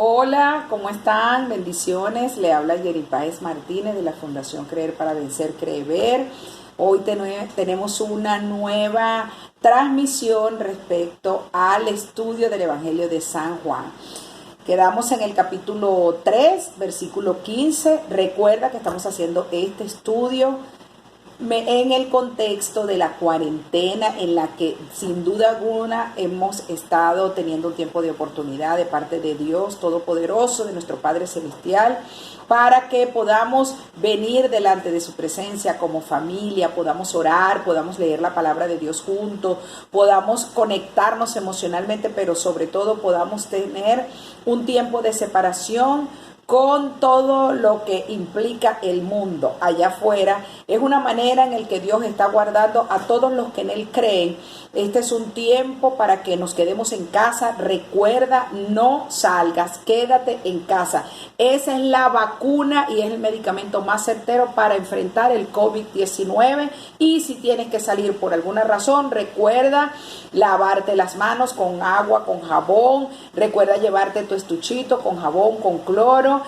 Hola, ¿cómo están? Bendiciones. Le habla Yeri Páez Martínez de la Fundación Creer para Vencer, Creer. Hoy tenemos una nueva transmisión respecto al estudio del Evangelio de San Juan. Quedamos en el capítulo 3, versículo 15. Recuerda que estamos haciendo este estudio en el contexto de la cuarentena en la que sin duda alguna hemos estado teniendo un tiempo de oportunidad de parte de Dios Todopoderoso, de nuestro Padre Celestial, para que podamos venir delante de su presencia como familia, podamos orar, podamos leer la palabra de Dios juntos, podamos conectarnos emocionalmente, pero sobre todo podamos tener un tiempo de separación con todo lo que implica el mundo allá afuera. Es una manera en la que Dios está guardando a todos los que en Él creen. Este es un tiempo para que nos quedemos en casa. Recuerda, no salgas, quédate en casa. Esa es la vacuna y es el medicamento más certero para enfrentar el COVID-19. Y si tienes que salir por alguna razón, recuerda lavarte las manos con agua, con jabón. Recuerda llevarte tu estuchito con jabón, con cloro.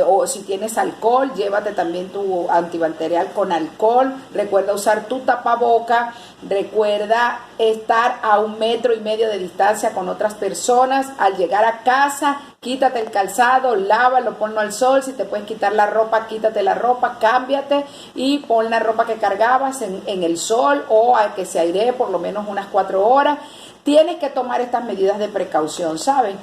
O si tienes alcohol, llévate también tu antibacterial con alcohol. Recuerda usar tu tapaboca. Recuerda estar a 1,5 metros de distancia con otras personas. Al llegar a casa, quítate el calzado, lávalo, ponlo al sol. Si te puedes quitar la ropa, quítate la ropa, cámbiate y pon la ropa que cargabas en el sol o a que se airee por lo menos unas 4 horas. Tienes que tomar estas medidas de precaución, ¿saben?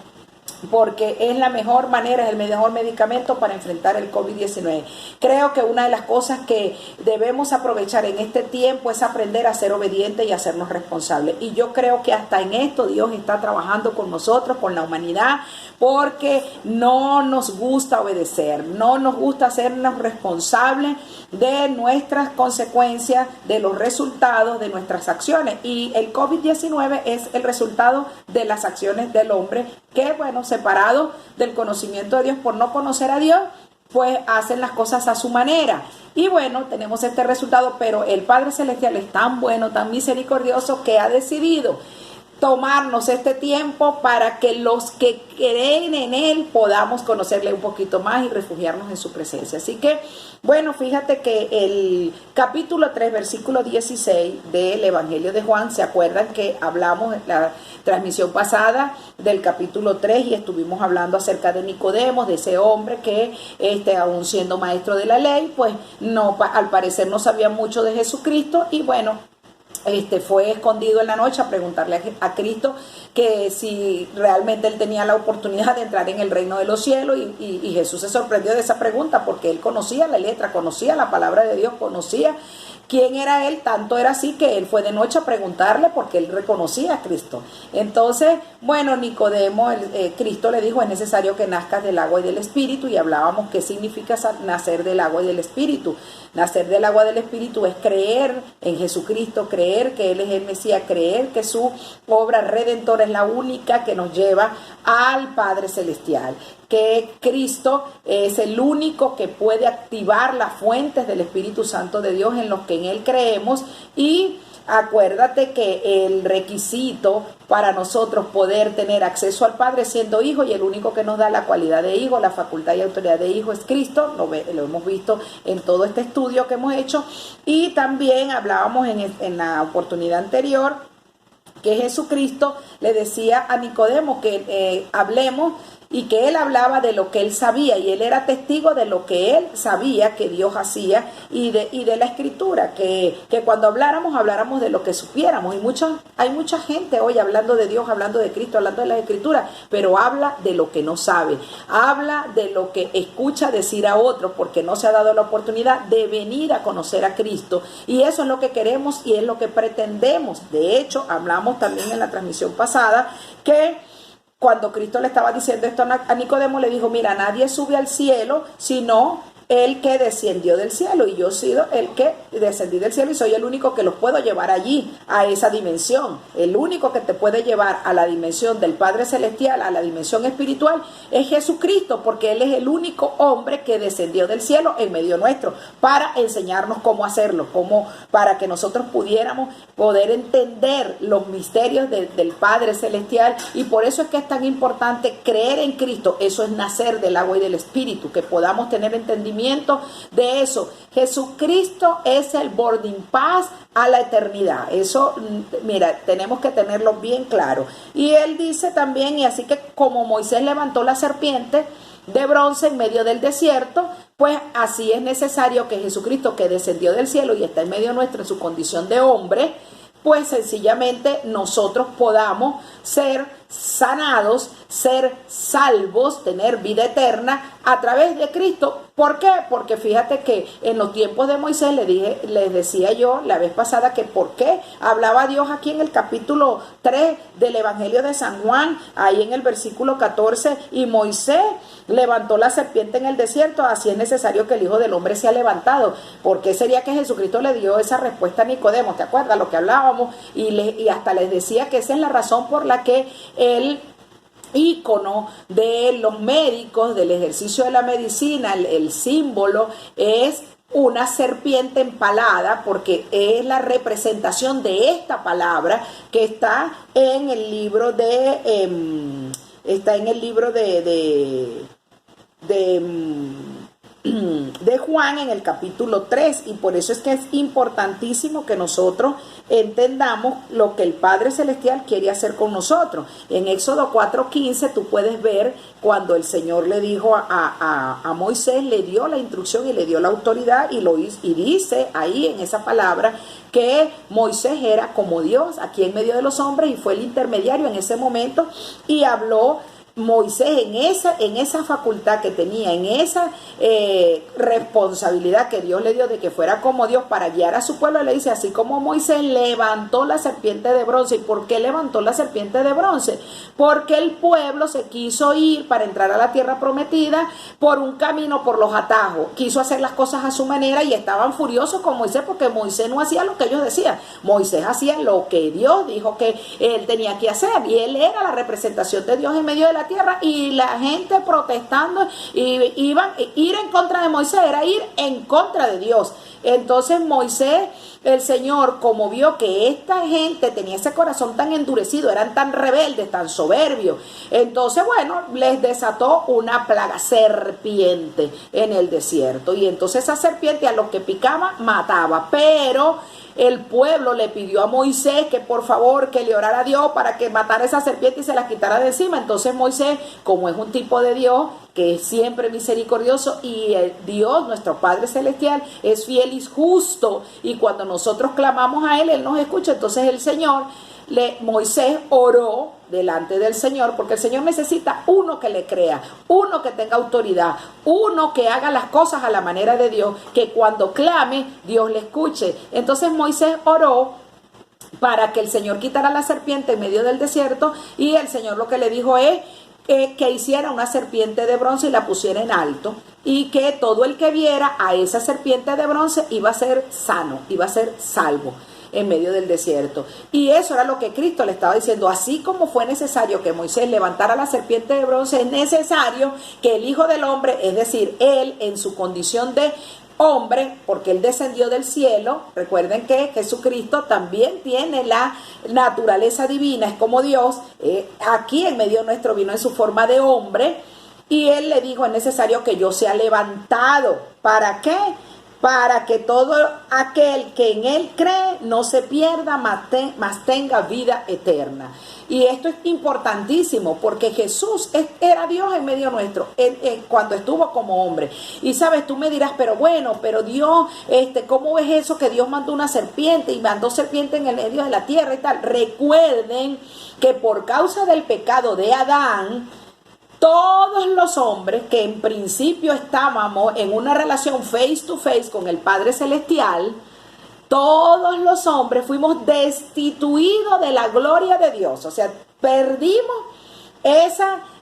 Porque es la mejor manera, es el mejor medicamento para enfrentar el COVID-19. Creo que una de las cosas que debemos aprovechar en este tiempo es aprender a ser obedientes y a hacernos responsables. Y yo creo que hasta en esto Dios está trabajando con nosotros, con la humanidad, porque no nos gusta obedecer, no nos gusta hacernos responsables de nuestras consecuencias, de los resultados de nuestras acciones. Y el COVID-19 es el resultado de las acciones del hombre que, bueno, separado del conocimiento de Dios por no conocer a Dios, pues hacen las cosas a su manera. Y bueno, tenemos este resultado, pero el Padre Celestial es tan bueno, tan misericordioso, que ha decidido tomarnos este tiempo para que los que creen en Él podamos conocerle un poquito más y refugiarnos en su presencia. Así que, bueno, fíjate que el capítulo 3, versículo 16 del Evangelio de Juan, ¿se acuerdan que hablamos en la transmisión pasada del capítulo 3 y estuvimos hablando acerca de Nicodemo, de ese hombre que, aún siendo maestro de la ley, pues no, al parecer no sabía mucho de Jesucristo y bueno, fue escondido en la noche a preguntarle a Cristo que si realmente él tenía la oportunidad de entrar en el reino de los cielos y Jesús se sorprendió de esa pregunta porque él conocía la letra, conocía la palabra de Dios, conocía quién era él, tanto era así que él fue de noche a preguntarle porque él reconocía a Cristo. Entonces, bueno, Nicodemo, Cristo le dijo, es necesario que nazcas del agua y del Espíritu, y hablábamos qué significa nacer del agua y del Espíritu. Nacer del agua del Espíritu es creer en Jesucristo, creer que Él es el Mesías, creer que su obra redentora es la única que nos lleva al Padre Celestial, que Cristo es el único que puede activar las fuentes del Espíritu Santo de Dios en los que en Él creemos. Y acuérdate que el requisito para nosotros poder tener acceso al Padre siendo hijo, y el único que nos da la cualidad de hijo, la facultad y autoridad de hijo, es Cristo. Lo hemos visto en todo este estudio que hemos hecho. Y también hablábamos en la oportunidad anterior que Jesucristo le decía a Nicodemo que hablemos, y que él hablaba de lo que él sabía, y él era testigo de lo que él sabía que Dios hacía y de la Escritura, que cuando habláramos de lo que supiéramos. Y hay mucha gente hoy hablando de Dios, hablando de Cristo, hablando de la Escritura, pero habla de lo que no sabe, habla de lo que escucha decir a otros, porque no se ha dado la oportunidad de venir a conocer a Cristo. Y eso es lo que queremos y es lo que pretendemos. De hecho, hablamos también en la transmisión pasada que cuando Cristo le estaba diciendo esto a Nicodemo, le dijo, mira, nadie sube al cielo sino el que descendió del cielo, y yo he sido el que descendí del cielo y soy el único que los puedo llevar allí, a esa dimensión. El único que te puede llevar a la dimensión del Padre Celestial, a la dimensión espiritual, es Jesucristo, porque Él es el único hombre que descendió del cielo en medio nuestro, para enseñarnos cómo hacerlo, para que nosotros pudiéramos poder entender los misterios del Padre Celestial. Y por eso es que es tan importante creer en Cristo. Eso es nacer del agua y del Espíritu, que podamos tener entendimiento de eso. Jesucristo es el boarding pass a la eternidad. Eso, mira, tenemos que tenerlo bien claro. Y él dice también, y así que como Moisés levantó la serpiente de bronce en medio del desierto, pues así es necesario que Jesucristo, que descendió del cielo y está en medio nuestro en su condición de hombre, pues sencillamente nosotros podamos ser sanados, ser salvos, tener vida eterna a través de Cristo. ¿Por qué? Porque fíjate que en los tiempos de Moisés les decía yo la vez pasada que por qué hablaba Dios aquí en el capítulo 3 del Evangelio de San Juan, ahí en el versículo 14, y Moisés levantó la serpiente en el desierto, así es necesario que el Hijo del Hombre sea levantado. ¿Por qué sería que Jesucristo le dio esa respuesta a Nicodemo? ¿Te acuerdas lo que hablábamos? Y hasta les decía que esa es la razón por la que el ícono de los médicos, del ejercicio de la medicina, el símbolo es una serpiente empalada, porque es la representación de esta palabra que está en el libro de Juan, en el capítulo 3, y por eso es que es importantísimo que nosotros entendamos lo que el Padre Celestial quiere hacer con nosotros. En Éxodo 4:15 tú puedes ver cuando el Señor le dijo a Moisés, le dio la instrucción y le dio la autoridad, y dice ahí en esa palabra que Moisés era como Dios aquí en medio de los hombres, y fue el intermediario en ese momento, y habló Moisés en esa facultad que tenía, en esa responsabilidad que Dios le dio de que fuera como Dios para guiar a su pueblo. Le dice, así como Moisés levantó la serpiente de bronce. ¿Y por qué levantó la serpiente de bronce? Porque el pueblo se quiso ir para entrar a la tierra prometida por un camino, por los atajos. Quiso hacer las cosas a su manera y estaban furiosos con Moisés porque Moisés no hacía lo que ellos decían. Moisés hacía lo que Dios dijo que él tenía que hacer, y él era la representación de Dios en medio de la tierra, y la gente protestando y ir en contra de Moisés era ir en contra de Dios. Entonces Moisés, el Señor, como vio que esta gente tenía ese corazón tan endurecido, eran tan rebeldes, tan soberbios, entonces bueno, les desató una plaga, serpiente en el desierto, y entonces esa serpiente a los que picaba mataba, pero el pueblo le pidió a Moisés que por favor que le orara a Dios para que matara esa serpiente y se la quitara de encima. Entonces Moisés, como es un tipo de Dios que es siempre misericordioso, y el Dios, nuestro Padre Celestial, es fiel y justo, y cuando nosotros clamamos a Él, Él nos escucha. Entonces el Señor, Moisés oró delante del Señor, porque el Señor necesita uno que le crea, uno que tenga autoridad, uno que haga las cosas a la manera de Dios, que cuando clame, Dios le escuche. Entonces Moisés oró para que el Señor quitara la serpiente en medio del desierto, y el Señor lo que le dijo es que hiciera una serpiente de bronce y la pusiera en alto, y que todo el que viera a esa serpiente de bronce iba a ser sano, iba a ser salvo en medio del desierto. Y eso era lo que Cristo le estaba diciendo. Así como fue necesario que Moisés levantara la serpiente de bronce, es necesario que el Hijo del Hombre, es decir, Él en su condición de hombre, porque Él descendió del cielo. Recuerden que Jesucristo también tiene la naturaleza divina, es como Dios. Aquí en medio nuestro vino en su forma de hombre, y Él le dijo, es necesario que yo sea levantado. ¿Para qué? Para que todo aquel que en Él cree no se pierda, mas tenga vida eterna. Y esto es importantísimo, porque Jesús era Dios en medio nuestro, cuando estuvo como hombre. Y sabes, tú me dirás, pero bueno, pero Dios, ¿cómo es eso que Dios mandó una serpiente y mandó serpiente en el medio de la tierra y tal? Recuerden que por causa del pecado de Adán, todos los hombres que en principio estábamos en una relación face to face con el Padre Celestial, todos los hombres fuimos destituidos de la gloria de Dios. O sea, perdimos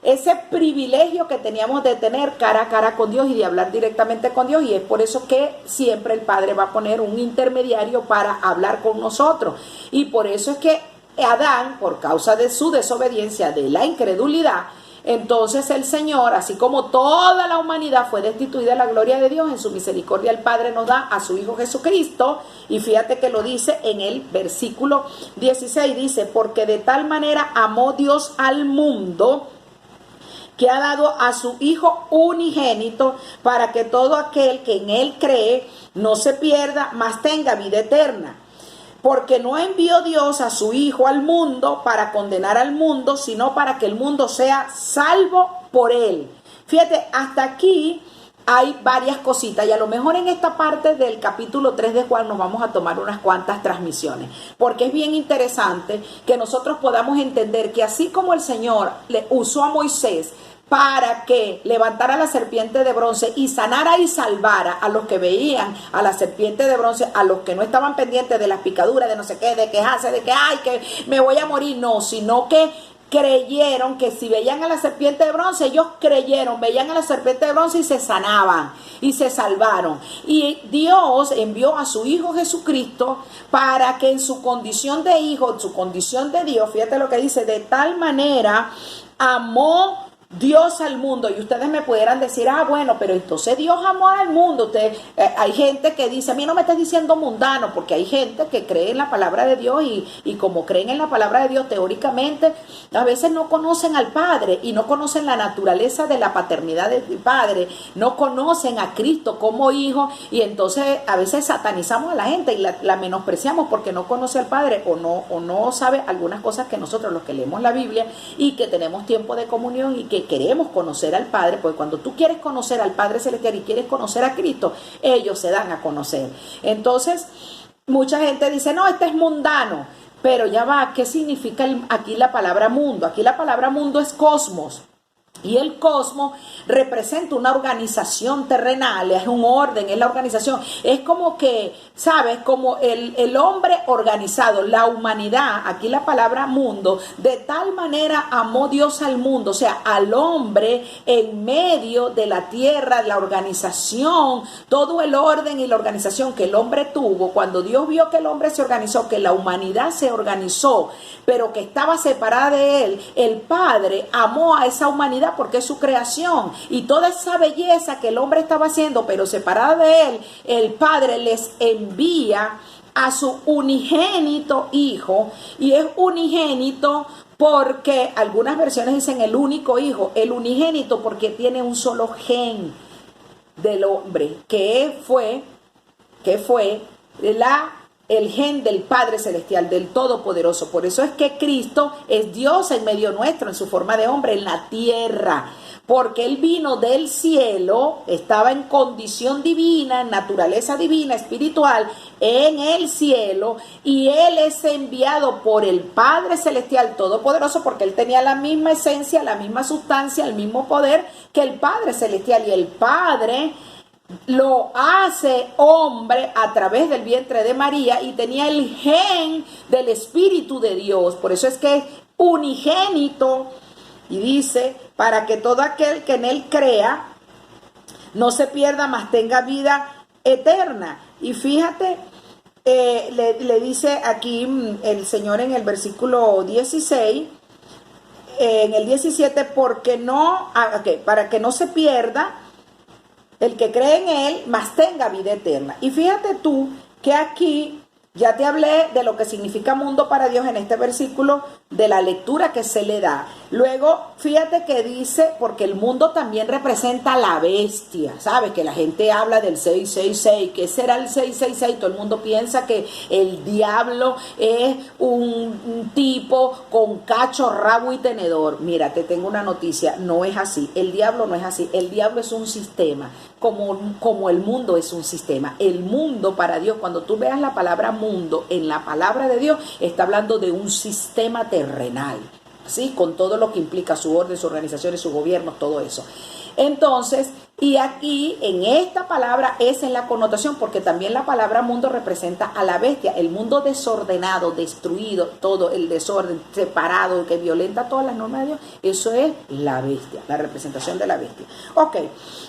ese privilegio que teníamos de tener cara a cara con Dios y de hablar directamente con Dios, y es por eso que siempre el Padre va a poner un intermediario para hablar con nosotros. Y por eso es que Adán, por causa de su desobediencia, de la incredulidad, entonces el Señor, así como toda la humanidad fue destituida de la gloria de Dios, en su misericordia el Padre nos da a su Hijo Jesucristo. Y fíjate que lo dice en el versículo 16, dice: porque de tal manera amó Dios al mundo, que ha dado a su Hijo unigénito, para que todo aquel que en Él cree no se pierda, mas tenga vida eterna. Porque no envió Dios a su Hijo al mundo para condenar al mundo, sino para que el mundo sea salvo por Él. Fíjate, hasta aquí hay varias cositas, y a lo mejor en esta parte del capítulo 3 de Juan nos vamos a tomar unas cuantas transmisiones, porque es bien interesante que nosotros podamos entender que así como el Señor le usó a Moisés para que levantara la serpiente de bronce y sanara y salvara a los que veían a la serpiente de bronce, a los que no estaban pendientes de las picaduras, de no sé qué, de quejarse, de que ay, que me voy a morir, no, sino que creyeron que si veían a la serpiente de bronce, ellos creyeron, veían a la serpiente de bronce y se sanaban y se salvaron. Y Dios envió a su Hijo Jesucristo para que en su condición de Hijo, en su condición de Dios, fíjate lo que dice: de tal manera amó Dios al mundo. Y ustedes me pudieran decir, bueno, pero entonces Dios amó al mundo. Hay gente que dice, a mí no me estés diciendo mundano, porque hay gente que cree en la palabra de Dios y como creen en la palabra de Dios teóricamente, a veces no conocen al Padre y no conocen la naturaleza de la paternidad del Padre, no conocen a Cristo como Hijo, y entonces a veces satanizamos a la gente y la menospreciamos porque no conoce al Padre o no sabe algunas cosas que nosotros, los que leemos la Biblia y que tenemos tiempo de comunión y que queremos conocer al Padre, porque cuando tú quieres conocer al Padre Celestial y quieres conocer a Cristo, ellos se dan a conocer. Entonces, mucha gente dice, no, este es mundano, pero ya va, ¿qué significa aquí la palabra mundo? Aquí la palabra mundo es cosmos. Y el cosmos representa una organización terrenal, es un orden, es la organización. Es como que, ¿sabes? Como el hombre organizado, la humanidad, aquí la palabra mundo, de tal manera amó Dios al mundo, o sea, al hombre en medio de la tierra, la organización, todo el orden y la organización que el hombre tuvo. Cuando Dios vio que el hombre se organizó, que la humanidad se organizó, pero que estaba separada de él, el Padre amó a esa humanidad porque es su creación, y toda esa belleza que el hombre estaba haciendo, pero separada de él, el Padre les envía a su unigénito Hijo, y es unigénito porque algunas versiones dicen el único Hijo, el unigénito porque tiene un solo gen del hombre, que fue el gen del Padre Celestial, del Todopoderoso. Por eso es que Cristo es Dios en medio nuestro, en su forma de hombre, en la tierra. Porque Él vino del cielo, estaba en condición divina, en naturaleza divina, espiritual, en el cielo. Y Él es enviado por el Padre Celestial Todopoderoso, porque Él tenía la misma esencia, la misma sustancia, el mismo poder que el Padre Celestial. Y el Padre lo hace hombre a través del vientre de María y tenía el gen del Espíritu de Dios. Por eso es que es unigénito, y dice, para que todo aquel que en él crea no se pierda, mas tenga vida eterna. Y fíjate, le dice aquí el Señor en el versículo 16, en el 17, para que no se pierda el que cree en él, mas tenga vida eterna. Y fíjate tú que aquí ya te hablé de lo que significa mundo para Dios en este versículo, de la lectura que se le da. Luego, fíjate que dice, porque el mundo también representa la bestia. ¿Sabes? Que la gente habla del 666. ¿Qué será el 666? Todo el mundo piensa que el diablo es un tipo con cacho, rabo y tenedor. Mira, te tengo una noticia. No es así. El diablo no es así. El diablo es un sistema. Como el mundo es un sistema. El mundo para Dios, cuando tú veas la palabra mundo en la palabra de Dios, está hablando de un sistema terrenal. ¿sí? Con todo lo que implica su orden, su organización y su gobierno, todo eso. Entonces, y aquí en esta palabra es en la connotación, porque también la palabra mundo representa a la bestia, el mundo desordenado, destruido, todo el desorden, separado, que violenta todas las normas de Dios, eso es la bestia, la representación de la bestia. Ok,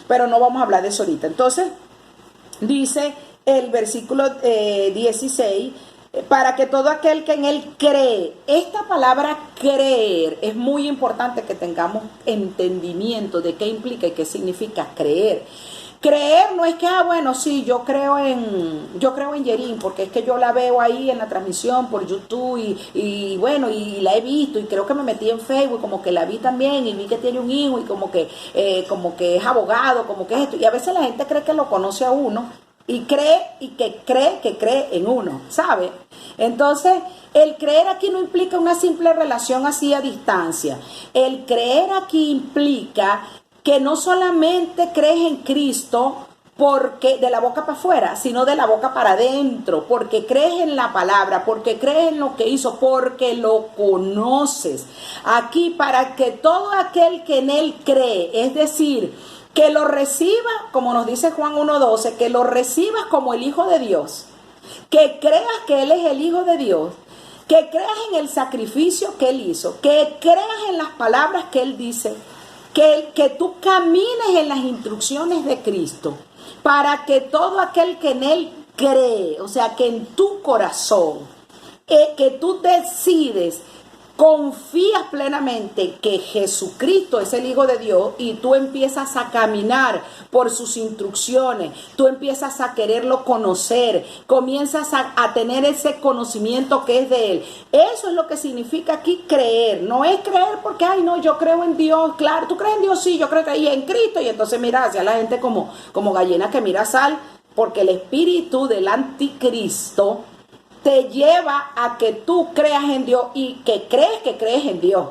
pero no vamos a hablar de eso ahorita. Entonces, dice el versículo 16, para que todo aquel que en él cree. Esta palabra creer es muy importante que tengamos entendimiento de qué implica y qué significa creer. Creer no es que, bueno, sí, yo creo en Yerin, porque es que yo la veo ahí en la transmisión por YouTube y bueno, y la he visto y creo que me metí en Facebook, como que la vi también y vi que tiene un hijo y como que es abogado, como que es esto. Y a veces la gente cree que lo conoce a uno y cree que cree en uno, ¿sabe? Entonces, el creer aquí no implica una simple relación así a distancia. El creer aquí implica que no solamente crees en Cristo porque de la boca para afuera, sino de la boca para adentro, porque crees en la palabra, porque crees en lo que hizo, porque lo conoces. Aquí, para que todo aquel que en él cree, es decir, que lo reciba, como nos dice Juan 1:12, que lo recibas como el Hijo de Dios, que creas que Él es el Hijo de Dios, que creas en el sacrificio que Él hizo, que creas en las palabras que Él dice, que tú camines en las instrucciones de Cristo, para que todo aquel que en Él cree, o sea, que en tu corazón, que tú decides, confías plenamente que Jesucristo es el Hijo de Dios y tú empiezas a caminar por sus instrucciones, tú empiezas a quererlo conocer, comienzas a tener ese conocimiento que es de Él. Eso es lo que significa aquí creer. No es creer porque, ay no, yo creo en Dios, claro, tú crees en Dios, sí, yo creo que ahí en Cristo, y entonces mira hacia la gente como gallina que mira sal, porque el espíritu del anticristo te lleva a que tú creas en Dios y que crees en Dios.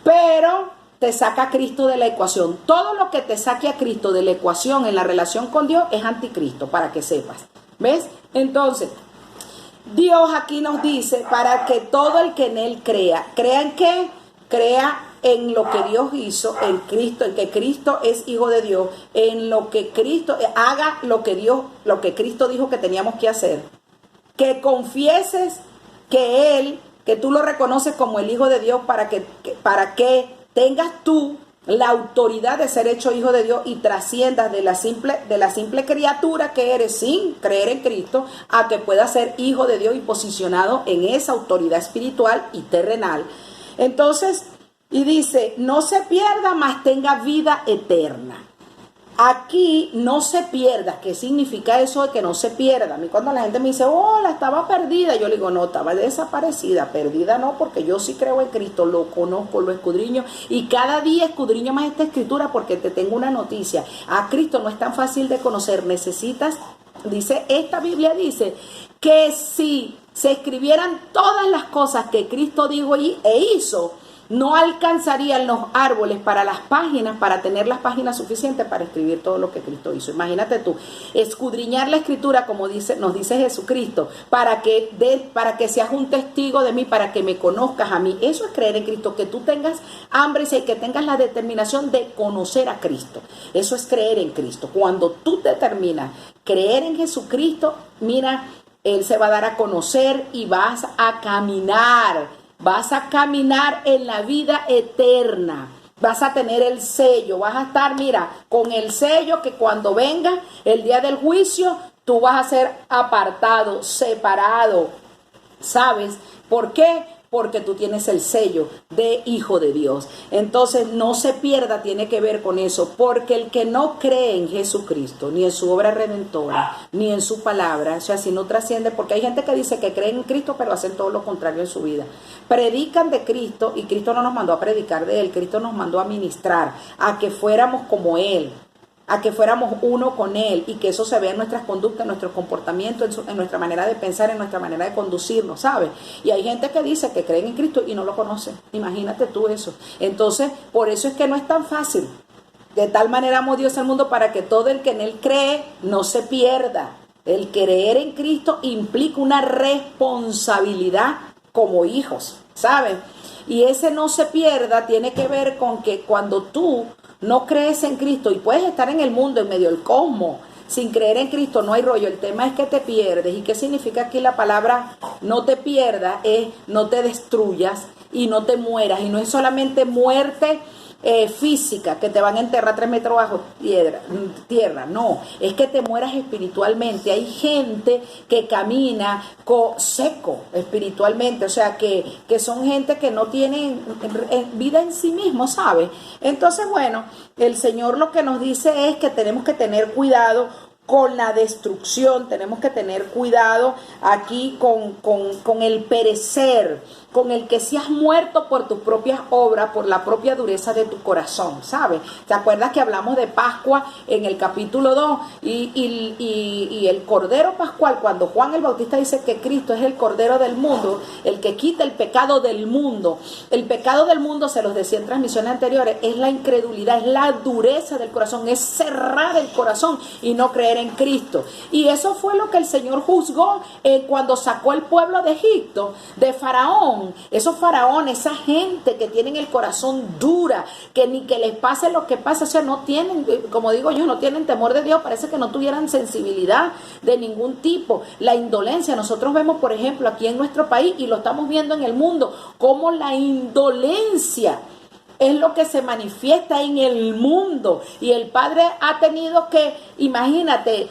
Pero te saca a Cristo de la ecuación. Todo lo que te saque a Cristo de la ecuación en la relación con Dios es anticristo, para que sepas. ¿Ves? Entonces, Dios aquí nos dice para que todo el que en Él crea. ¿Crea en qué? Crea en lo que Dios hizo, en Cristo, en que Cristo es Hijo de Dios, en lo que Cristo haga, lo que Cristo dijo que teníamos que hacer. Que confieses que tú lo reconoces como el Hijo de Dios para que tengas tú la autoridad de ser hecho Hijo de Dios y trasciendas de la simple criatura que eres sin creer en Cristo a que puedas ser Hijo de Dios y posicionado en esa autoridad espiritual y terrenal. Entonces, y dice, no se pierda, mas tenga vida eterna. Aquí no se pierda. ¿Qué significa eso de que no se pierda? A mí cuando la gente me dice, hola, estaba perdida, yo le digo, no, estaba desaparecida. Perdida no, porque yo sí creo en Cristo, lo conozco, lo escudriño y cada día escudriño más esta escritura porque te tengo una noticia. A Cristo no es tan fácil de conocer, necesitas, esta Biblia dice que si se escribieran todas las cosas que Cristo dijo e hizo, no alcanzarían los árboles para las páginas, para tener las páginas suficientes para escribir todo lo que Cristo hizo. Imagínate tú, escudriñar la escritura, como nos dice Jesucristo, para que seas un testigo de mí, para que me conozcas a mí. Eso es creer en Cristo, que tú tengas hambre y que tengas la determinación de conocer a Cristo. Eso es creer en Cristo. Cuando tú determinas creer en Jesucristo, mira, Él se va a dar a conocer y vas a caminar. Vas a caminar en la vida eterna. Vas a tener el sello. Vas a estar, mira, con el sello que cuando venga el día del juicio, tú vas a ser apartado, separado. ¿Sabes por qué? Porque tú tienes el sello de Hijo de Dios. Entonces no se pierda, tiene que ver con eso, porque el que no cree en Jesucristo, ni en su obra redentora, ni en su palabra, o sea, si no trasciende, porque hay gente que dice que creen en Cristo, pero hacen todo lo contrario en su vida. Predican de Cristo y Cristo no nos mandó a predicar de Él, Cristo nos mandó a ministrar, a que fuéramos como Él, a que fuéramos uno con Él y que eso se vea en nuestras conductas, en nuestros comportamientos, en nuestra manera de pensar, en nuestra manera de conducirnos, ¿sabes? Y hay gente que dice que creen en Cristo y no lo conocen. Imagínate tú eso. Entonces, por eso es que no es tan fácil. De tal manera amó Dios al mundo para que todo el que en Él cree no se pierda. El creer en Cristo implica una responsabilidad como hijos, ¿saben? Y ese no se pierda tiene que ver con que cuando tú no crees en Cristo y puedes estar en el mundo, en medio del cosmos, sin creer en Cristo, no hay rollo. El tema es que te pierdes. ¿Y qué significa aquí la palabra no te pierdas? Es no te destruyas y no te mueras. Y no es solamente muerte física, que te van a enterrar 3 metros bajo tierra, no, es que te mueras espiritualmente. Hay gente que camina seco espiritualmente, o sea, que son gente que no tienen vida en sí mismo, ¿sabes? Entonces, bueno, el Señor lo que nos dice es que tenemos que tener cuidado con la destrucción, tenemos que tener cuidado aquí con el perecer, con el que seas muerto por tus propias obras, por la propia dureza de tu corazón, ¿sabes? ¿Te acuerdas que hablamos de Pascua en el capítulo 2? Y el Cordero Pascual, cuando Juan el Bautista dice que Cristo es el Cordero del mundo, el que quita el pecado del mundo. El pecado del mundo, se los decía en transmisiones anteriores, es la incredulidad, es la dureza del corazón, es cerrar el corazón y no creer en Cristo. Y eso fue lo que el Señor juzgó cuando sacó el pueblo de Egipto, de Faraón. Esos faraones, esa gente que tienen el corazón dura, que ni que les pase lo que pasa, o sea, no tienen, como digo yo, no tienen temor de Dios, parece que no tuvieran sensibilidad de ningún tipo. La indolencia, nosotros vemos, por ejemplo, aquí en nuestro país, y lo estamos viendo en el mundo, como la indolencia es lo que se manifiesta en el mundo. Y el Padre ha tenido que, imagínate,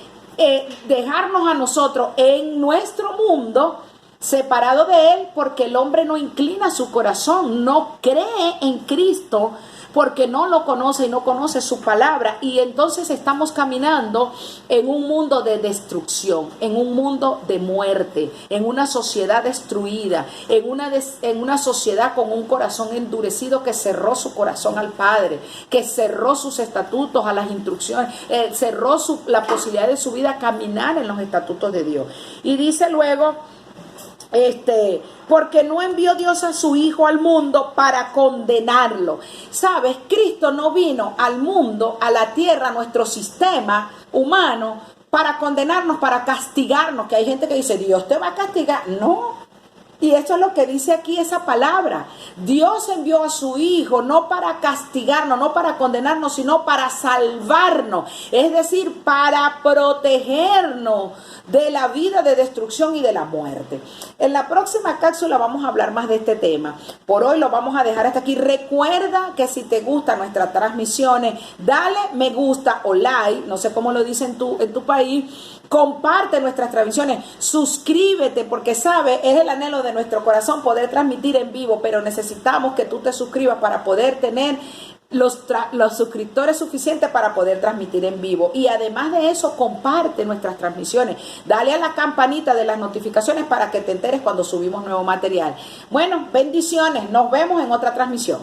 dejarnos a nosotros en nuestro mundo, separado de Él, porque el hombre no inclina su corazón, no cree en Cristo, porque no lo conoce y no conoce su palabra. Y entonces estamos caminando en un mundo de destrucción, en un mundo de muerte, en una sociedad destruida, en una sociedad con un corazón endurecido que cerró su corazón al Padre, que cerró sus estatutos a las instrucciones, cerró la posibilidad de su vida a caminar en los estatutos de Dios. Y dice luego, porque no envió Dios a su Hijo al mundo para condenarlo. ¿Sabes? Cristo no vino al mundo, a la tierra, a nuestro sistema humano, para condenarnos, para castigarnos. Que hay gente que dice, Dios te va a castigar. No. Y eso es lo que dice aquí esa palabra. Dios envió a su Hijo no para castigarnos, no para condenarnos, sino para salvarnos. Es decir, para protegernos de la vida de destrucción y de la muerte. En la próxima cápsula vamos a hablar más de este tema. Por hoy lo vamos a dejar hasta aquí. Recuerda que si te gustan nuestras transmisiones, dale me gusta o like, no sé cómo lo dicen en tu país. Comparte nuestras transmisiones, suscríbete, porque sabe, es el anhelo de nuestro corazón poder transmitir en vivo, pero necesitamos que tú te suscribas para poder tener los suscriptores suficientes para poder transmitir en vivo. Y además de eso, comparte nuestras transmisiones, dale a la campanita de las notificaciones para que te enteres cuando subimos nuevo material. Bueno, bendiciones, nos vemos en otra transmisión.